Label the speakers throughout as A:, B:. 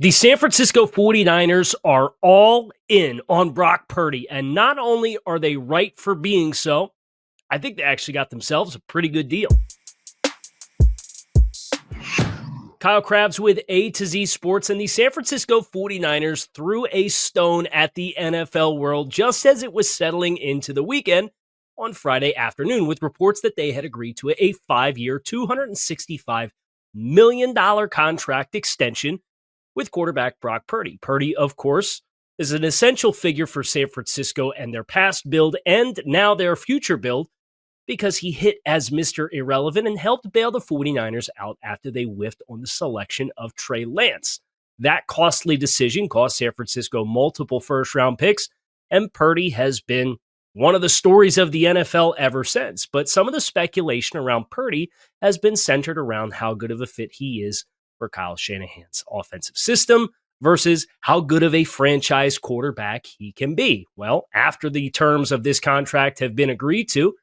A: The San Francisco 49ers are all in on Brock Purdy, and not only are they right for being so, I think they actually got themselves a pretty good deal. Kyle Krabs with A to Z Sports, and the San Francisco 49ers threw a stone at the NFL world just as it was settling into the weekend on Friday afternoon with reports that they had agreed to a 5-year, $265 million contract extension with quarterback Brock Purdy. Purdy, of course, is an essential figure for San Francisco and their past build and now their future build because he hit as Mr. Irrelevant and helped bail the 49ers out after they whiffed on the selection of Trey Lance. That costly decision cost San Francisco multiple first-round picks, and Purdy has been one of the stories of the NFL ever since. But some of the speculation around Purdy has been centered around how good of a fit he is for Kyle Shanahan's offensive system versus how good of a franchise quarterback he can be. Well, after the terms of this contract have been agreed to,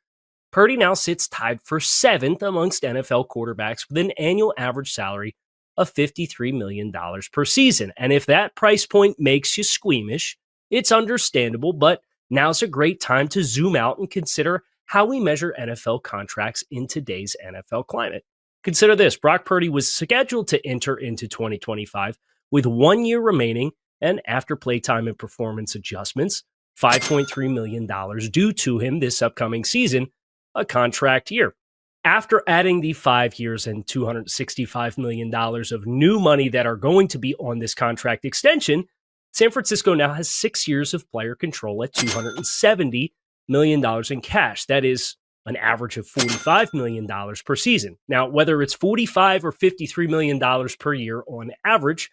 A: Purdy now sits tied for 7th amongst NFL quarterbacks with an annual average salary of $53 million per season. And if that price point makes you squeamish, it's understandable, but now's a great time to zoom out and consider how we measure NFL contracts in today's NFL climate. Consider this: Brock Purdy was scheduled to enter into 2025 with 1 year remaining, and after playtime and performance adjustments, $5.3 million due to him this upcoming season, a contract year. After adding the 5 years and $265 million of new money that are going to be on this contract extension, San Francisco now has 6 years of player control at $270 million in cash. That is an average of $45 million per season. Now, whether it's $45 or $53 million per year on average,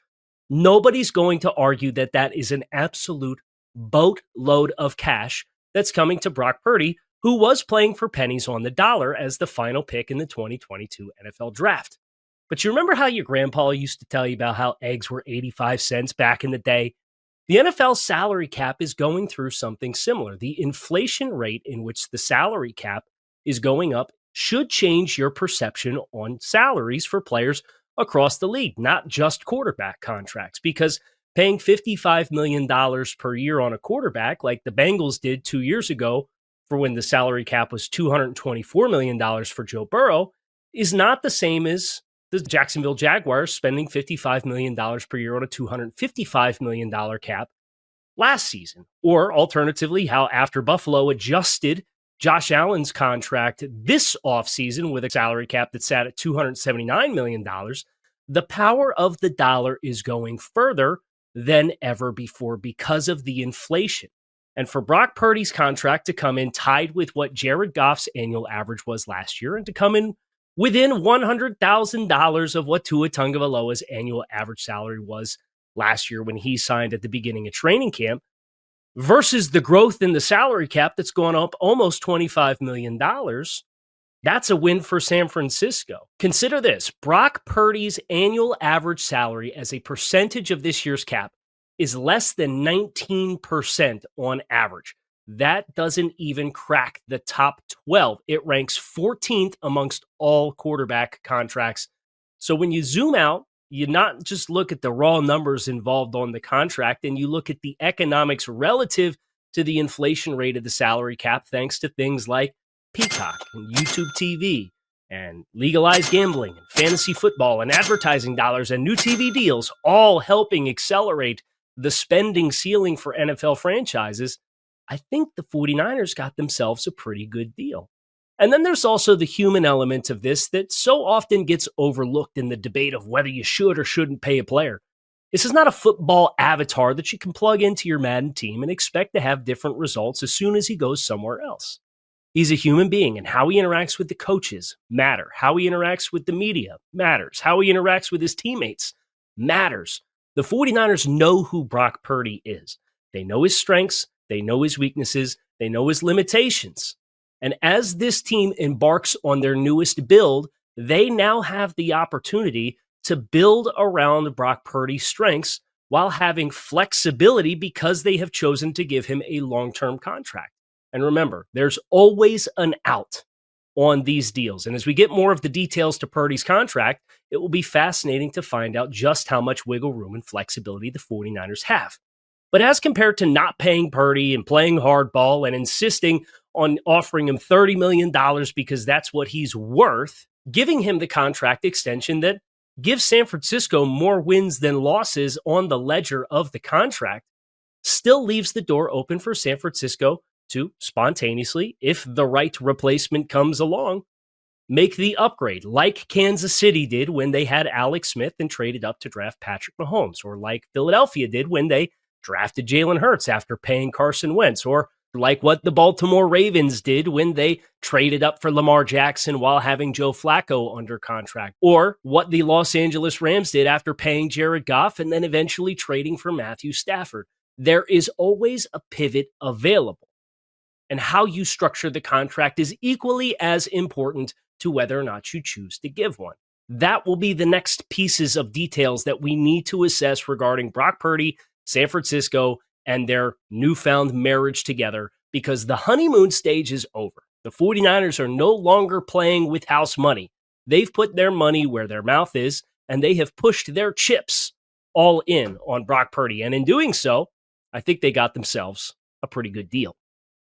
A: nobody's going to argue that that is an absolute boatload of cash that's coming to Brock Purdy, who was playing for pennies on the dollar as the final pick in the 2022 NFL Draft. But you remember how your grandpa used to tell you about how eggs were 85 cents back in the day? The NFL salary cap is going through something similar. The inflation rate in which the salary cap is going up should change your perception on salaries for players across the league, not just quarterback contracts, because paying $55 million per year on a quarterback like the Bengals did 2 years ago for when the salary cap was $224 million for Joe Burrow is not the same as the Jacksonville Jaguars spending $55 million per year on a $255 million cap last season. Or alternatively, how after Buffalo adjusted Josh Allen's contract this offseason with a salary cap that sat at $279 million, the power of the dollar is going further than ever before because of the inflation. And for Brock Purdy's contract to come in tied with what Jared Goff's annual average was last year and to come in within $100,000 of what Tua Tagovailoa's annual average salary was last year when he signed at the beginning of training camp versus the growth in the salary cap that's gone up almost $25 million, that's a win for San Francisco. Consider this: Brock Purdy's annual average salary as a percentage of this year's cap is less than 19% on average. That doesn't even crack the top 12. It ranks 14th amongst all quarterback contracts. So when you zoom out, you not just look at the raw numbers involved on the contract, and you look at the economics relative to the inflation rate of the salary cap, thanks to things like Peacock and YouTube TV and legalized gambling and fantasy football and advertising dollars and new TV deals, all helping accelerate the spending ceiling for NFL franchises. I think the 49ers got themselves a pretty good deal. And then there's also the human element of this that so often gets overlooked in the debate of whether you should or shouldn't pay a player. This is not a football avatar that you can plug into your Madden team and expect to have different results as soon as he goes somewhere else. He's a human being, and how he interacts with the coaches matter. How he interacts with the media matters. How he interacts with his teammates matters. The 49ers know who Brock Purdy is. They know his strengths. They know his weaknesses. They know his limitations. And as this team embarks on their newest build, they now have the opportunity to build around Brock Purdy's strengths while having flexibility because they have chosen to give him a long-term contract. And remember, there's always an out on these deals. And as we get more of the details to Purdy's contract, it will be fascinating to find out just how much wiggle room and flexibility the 49ers have. But as compared to not paying Purdy and playing hardball and insisting on offering him $30 million because that's what he's worth, giving him the contract extension that gives San Francisco more wins than losses on the ledger of the contract still leaves the door open for San Francisco to spontaneously, if the right replacement comes along, make the upgrade like Kansas City did when they had Alex Smith and traded up to draft Patrick Mahomes, or like Philadelphia did when they drafted Jalen Hurts after paying Carson Wentz, or like what the Baltimore Ravens did when they traded up for Lamar Jackson while having Joe Flacco under contract, or what the Los Angeles Rams did after paying Jared Goff and then eventually trading for Matthew Stafford. There is always a pivot available, and how you structure the contract is equally as important to whether or not you choose to give one. That will be the next pieces of details that we need to assess regarding Brock Purdy, San Francisco, and their newfound marriage together, because the honeymoon stage is over. The 49ers are no longer playing with house money. They've put their money where their mouth is, and they have pushed their chips all in on Brock Purdy. And in doing so, I think they got themselves a pretty good deal.